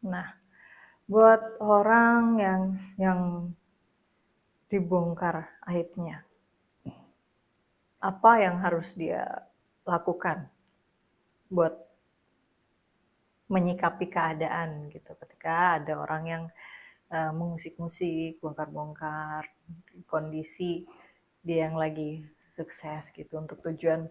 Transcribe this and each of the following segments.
Nah, buat orang yang dibongkar aibnya, apa yang harus dia lakukan buat menyikapi keadaan gitu ketika ada orang yang mengusik-musik, bongkar-bongkar kondisi dia yang lagi sukses gitu untuk tujuan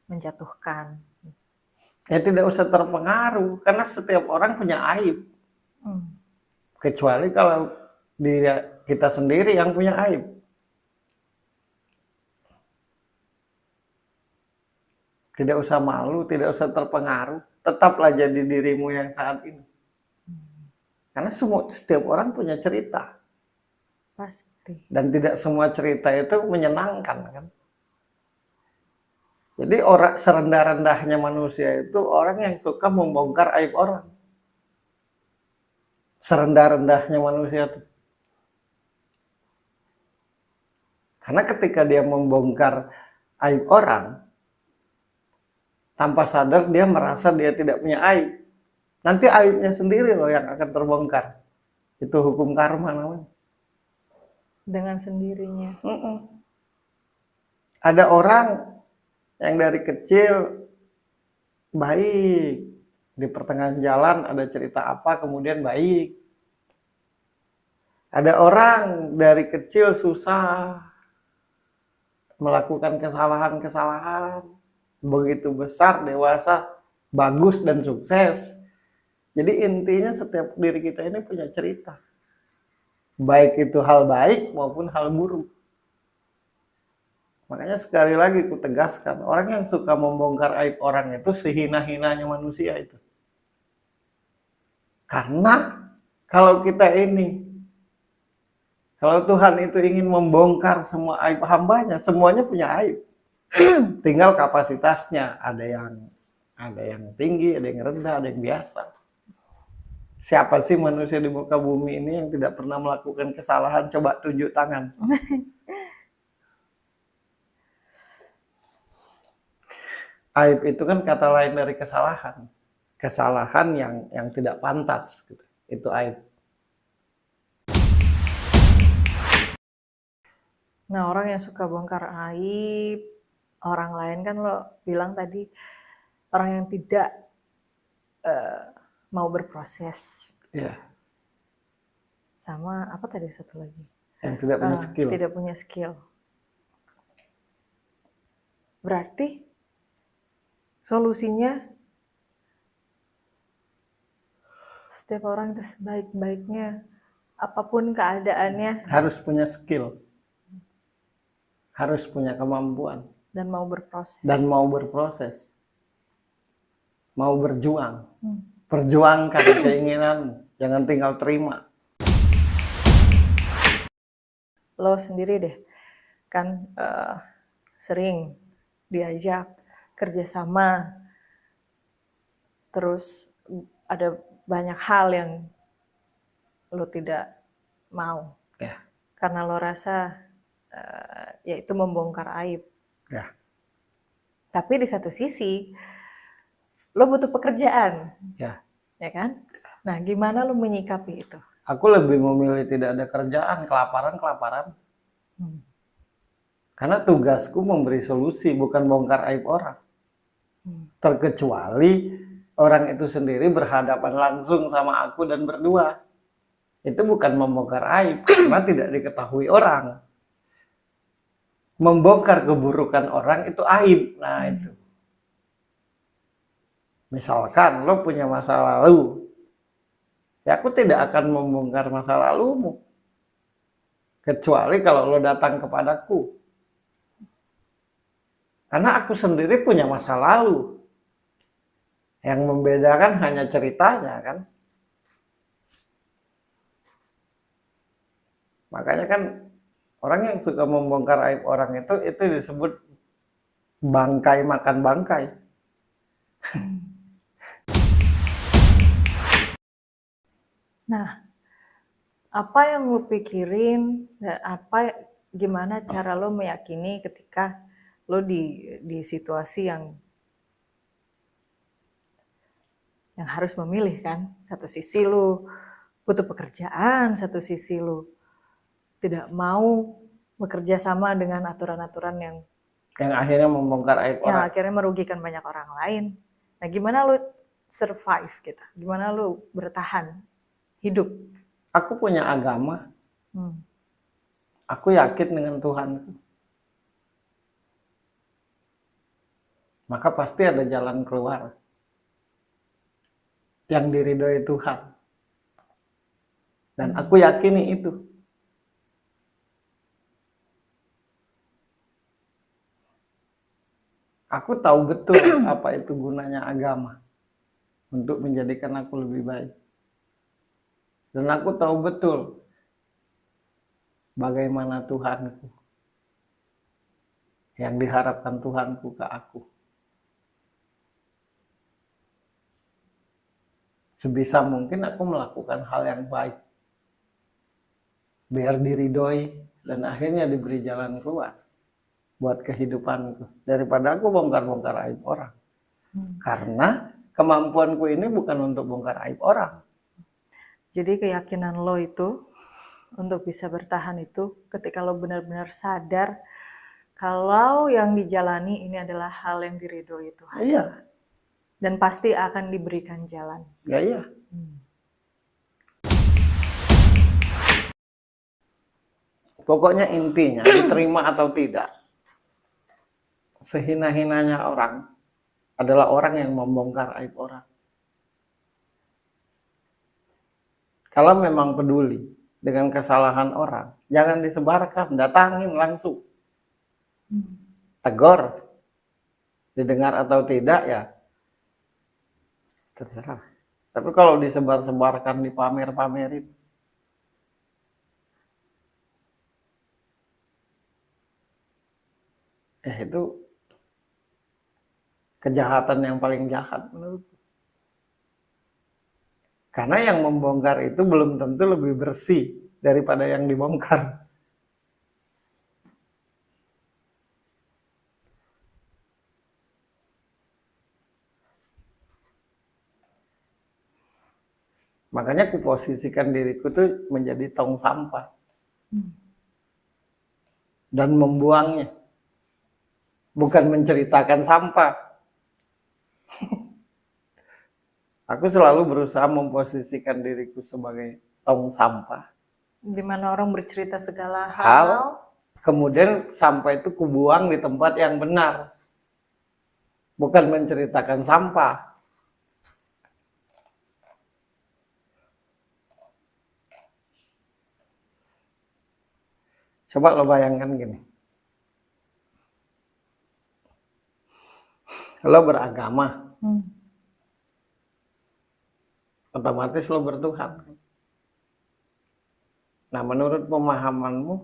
menjatuhkan. Ya tidak usah terpengaruh karena setiap orang punya aib. Kecuali kalau diri kita sendiri yang punya aib. Tidak usah malu, tidak usah terpengaruh. Tetaplah jadi dirimu yang saat ini. Karena setiap orang punya cerita. Pasti. Dan tidak semua cerita itu menyenangkan kan. Jadi orang serendah-rendahnya manusia itu orang yang suka membongkar aib orang. Serendah-rendahnya manusia itu. Karena ketika dia membongkar aib orang, tanpa sadar dia merasa dia tidak punya aib. Nanti aibnya sendiri loh yang akan terbongkar. Itu hukum karma namanya. Dengan sendirinya. Ada orang yang dari kecil baik, di pertengahan jalan ada cerita apa kemudian baik. Ada orang dari kecil susah, melakukan kesalahan-kesalahan, begitu besar, dewasa, bagus dan sukses. Jadi intinya setiap diri kita ini punya cerita. Baik itu hal baik maupun hal buruk. Makanya sekali lagi ku tegaskan, orang yang suka membongkar aib orang itu sehina-hinanya manusia itu. Karena kalau kita ini, kalau Tuhan itu ingin membongkar semua aib hambanya, semuanya punya aib. Tinggal kapasitasnya, ada yang tinggi, ada yang rendah, ada yang biasa. Siapa sih manusia di muka bumi ini yang tidak pernah melakukan kesalahan? Coba tunjuk tangan. Aib itu kan kata lain dari kesalahan. Kesalahan yang tidak pantas gitu. Itu aib. Nah, orang yang suka bongkar aib orang lain kan lo bilang tadi orang yang tidak mau berproses. Iya. Sama apa tadi satu lagi? Yang tidak punya skill. Tidak punya skill. Berarti solusinya setiap orang itu sebaik-baiknya apapun keadaannya harus punya skill. Harus punya kemampuan. Dan mau berproses. Mau berjuang. Perjuangkan keinginan, jangan tinggal terima. Lo sendiri deh, kan sering diajak kerjasama, terus ada banyak hal yang lo tidak mau, ya. Karena lo rasa yaitu membongkar aib. Ya. Tapi di satu sisi lo butuh pekerjaan, ya kan? Nah, gimana lo menyikapi itu? Aku lebih memilih tidak ada kerjaan, kelaparan. Karena tugasku memberi solusi, bukan bongkar aib orang. Terkecuali orang itu sendiri berhadapan langsung sama aku dan berdua. Itu bukan membongkar aib, karena tidak diketahui orang. Membongkar keburukan orang itu aib. Nah itu. Misalkan lo punya masa lalu, ya aku tidak akan membongkar masa lalumu. Kecuali kalau lo datang kepadaku. Karena aku sendiri punya masa lalu. Yang membedakan hanya ceritanya kan. Makanya kan orang yang suka membongkar aib orang itu disebut bangkai makan bangkai. Nah, apa yang lo pikirin dan gimana cara lo meyakini ketika lo di situasi yang yang harus memilih kan. Satu sisi lu butuh pekerjaan, satu sisi lu tidak mau bekerja sama dengan aturan-aturan yang akhirnya membongkar aib orang. akhirnya merugikan banyak orang lain. Nah, gimana lu survive gitu? Gimana lu bertahan hidup? Aku punya agama. Aku yakin dengan Tuhanku. Maka pasti ada jalan keluar yang diridhoi Tuhan. Dan aku yakini itu. Aku tahu betul apa itu gunanya agama untuk menjadikan aku lebih baik. Dan aku tahu betul bagaimana Tuhanku, yang diharapkan Tuhanku ke aku. Sebisa mungkin aku melakukan hal yang baik, biar diridhoi dan akhirnya diberi jalan keluar buat kehidupanku, daripada aku bongkar-bongkar aib orang. Karena kemampuanku ini bukan untuk bongkar aib orang. Jadi keyakinan lo itu untuk bisa bertahan itu ketika lo benar-benar sadar kalau yang dijalani ini adalah hal yang diridhoi Tuhan. Iya. Dan pasti akan diberikan jalan. Ya iya. Pokoknya intinya diterima atau tidak, sehina-hinanya orang adalah orang yang membongkar aib orang. Kalau memang peduli dengan kesalahan orang, jangan disebarkan, datangin langsung. Tegur. Didengar atau tidak ya terserah. Tapi kalau disebar-sebarkan, dipamer-pamerin, itu kejahatan yang paling jahat menurutku. Karena yang membongkar itu belum tentu lebih bersih daripada yang dibongkar. Makanya kuposisikan diriku tuh menjadi tong sampah. Dan membuangnya. Bukan menceritakan sampah. Aku selalu berusaha memposisikan diriku sebagai tong sampah. Di mana orang bercerita segala hal, kemudian sampah itu kubuang di tempat yang benar. Bukan menceritakan sampah. Coba lo bayangkan gini. Lo beragama. Otomatis lo bertuhan. Nah, menurut pemahamanmu,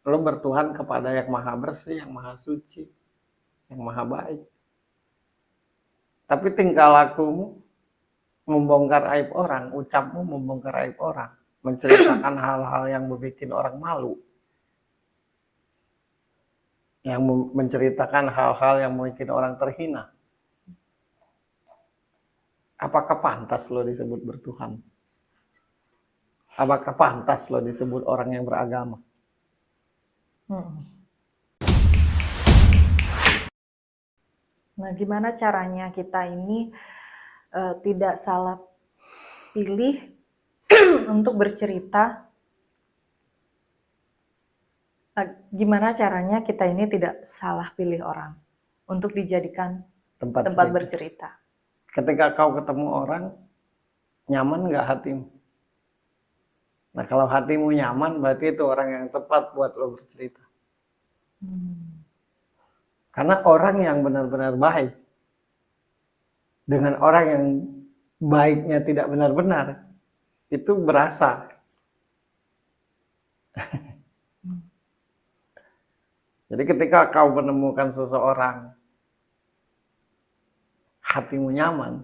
lo bertuhan kepada yang maha bersih, yang maha suci, yang maha baik. Tapi tingkah lakumu membongkar aib orang, ucapmu membongkar aib orang, menceritakan hal-hal yang membuat orang malu, yang menceritakan hal-hal yang membuat orang terhina. Apakah pantas lo disebut bertuhan? Apakah pantas lo disebut orang yang beragama? Nah, gimana caranya kita ini tidak salah pilih untuk bercerita? Gimana caranya kita ini tidak salah pilih orang untuk dijadikan tempat bercerita? Ketika kau ketemu orang, nyaman nggak hatimu? Nah, kalau hatimu nyaman, berarti itu orang yang tepat buat lo bercerita. Karena orang yang benar-benar baik dengan orang yang baiknya tidak benar-benar, itu berasa. Jadi ketika kau menemukan seseorang, hatimu nyaman.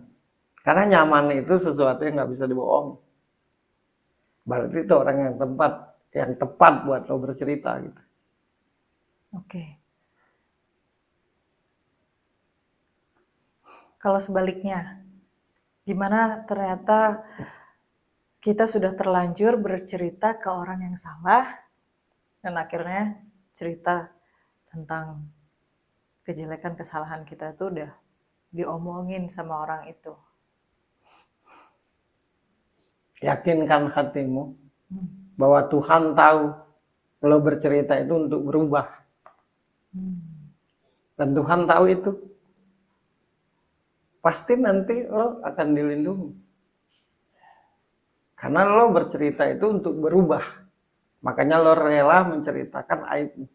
Karena nyaman itu sesuatu yang nggak bisa dibohong. Berarti itu orang yang tepat buat lo bercerita gitu. Oke. Kalau sebaliknya, Gimana ternyata kita sudah terlanjur bercerita ke orang yang salah, dan akhirnya cerita tentang kejelekan kesalahan kita tuh udah diomongin sama orang itu. Yakinkan hatimu Hmm. bahwa Tuhan tahu lo bercerita itu untuk berubah. Dan Tuhan tahu itu. Pasti nanti lo akan dilindungi. Karena lo bercerita itu untuk berubah. Makanya lo rela menceritakan aibmu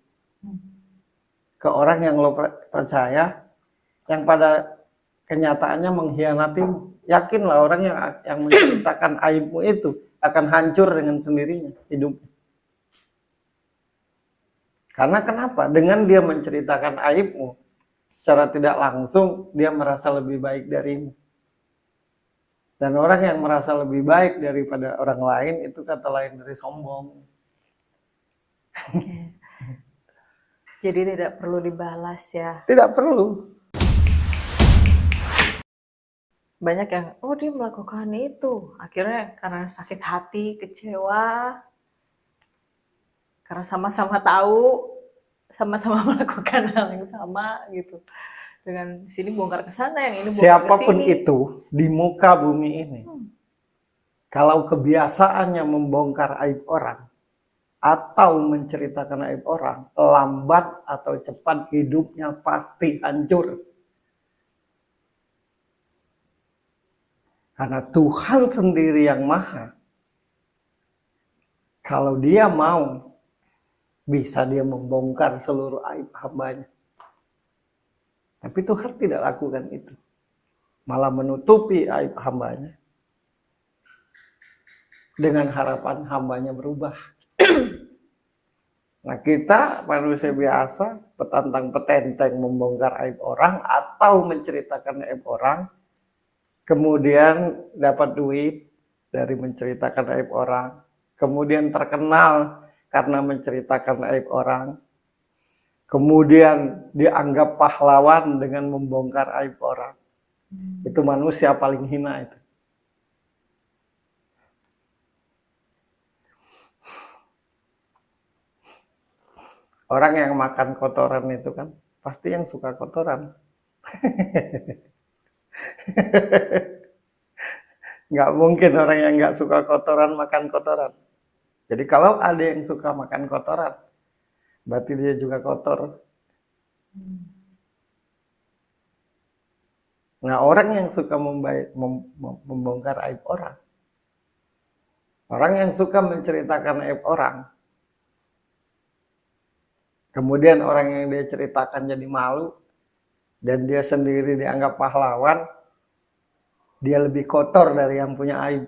ke orang yang lo percaya, yang pada kenyataannya mengkhianatimu. Yakinlah orang yang menceritakan aibmu itu akan hancur dengan sendirinya hidupnya. Karena kenapa? Dengan dia menceritakan aibmu, secara tidak langsung dia merasa lebih baik darimu. Dan orang yang merasa lebih baik daripada orang lain itu kata lain dari sombong. Oke. Jadi tidak perlu dibalas ya. Tidak perlu. Banyak yang, oh dia melakukan itu. Akhirnya karena sakit hati, kecewa, karena sama-sama tahu, sama-sama melakukan hal yang sama gitu. Dengan sini bongkar ke sana, yang ini bongkar ke Siapapun sini. itu di muka bumi ini, kalau kebiasaannya membongkar aib orang atau menceritakan aib orang, lambat atau cepat hidupnya pasti hancur. Karena Tuhan sendiri yang maha. Kalau dia mau, bisa dia membongkar seluruh aib hambanya. Tapi Tuhan tidak lakukan itu. Malah menutupi aib hambanya. Dengan harapan hambanya berubah. Nah kita manusia biasa, petantang petenteng membongkar aib orang atau menceritakan aib orang. Kemudian dapat duit dari menceritakan aib orang. Kemudian terkenal karena menceritakan aib orang. Kemudian dianggap pahlawan dengan membongkar aib orang. Itu manusia paling hina itu. Orang yang makan kotoran itu kan pasti yang suka kotoran. Nggak mungkin orang yang nggak suka kotoran makan kotoran. Jadi kalau ada yang suka makan kotoran, berarti dia juga kotor. Nah, orang yang suka membongkar aib orang yang suka menceritakan aib orang, kemudian orang yang dia ceritakan jadi malu, dan dia sendiri dianggap pahlawan, dia lebih kotor dari yang punya aib.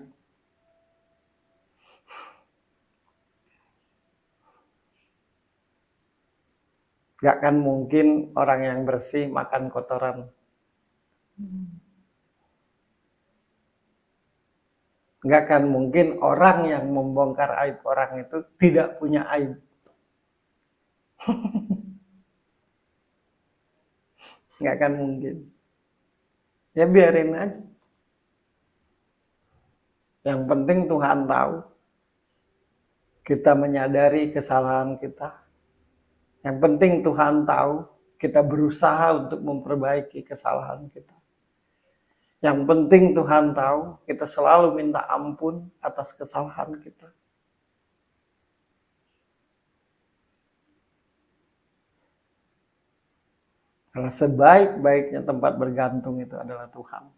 Gak akan mungkin orang yang bersih makan kotoran. Gak akan mungkin orang yang membongkar aib orang itu tidak punya aib. Gak akan mungkin. Ya biarin aja. Yang penting Tuhan tahu. Kita menyadari kesalahan kita. Yang penting Tuhan tahu. Kita berusaha untuk memperbaiki kesalahan kita. Yang penting Tuhan tahu. Kita selalu minta ampun atas kesalahan kita. Karena sebaik-baiknya tempat bergantung itu adalah Tuhan.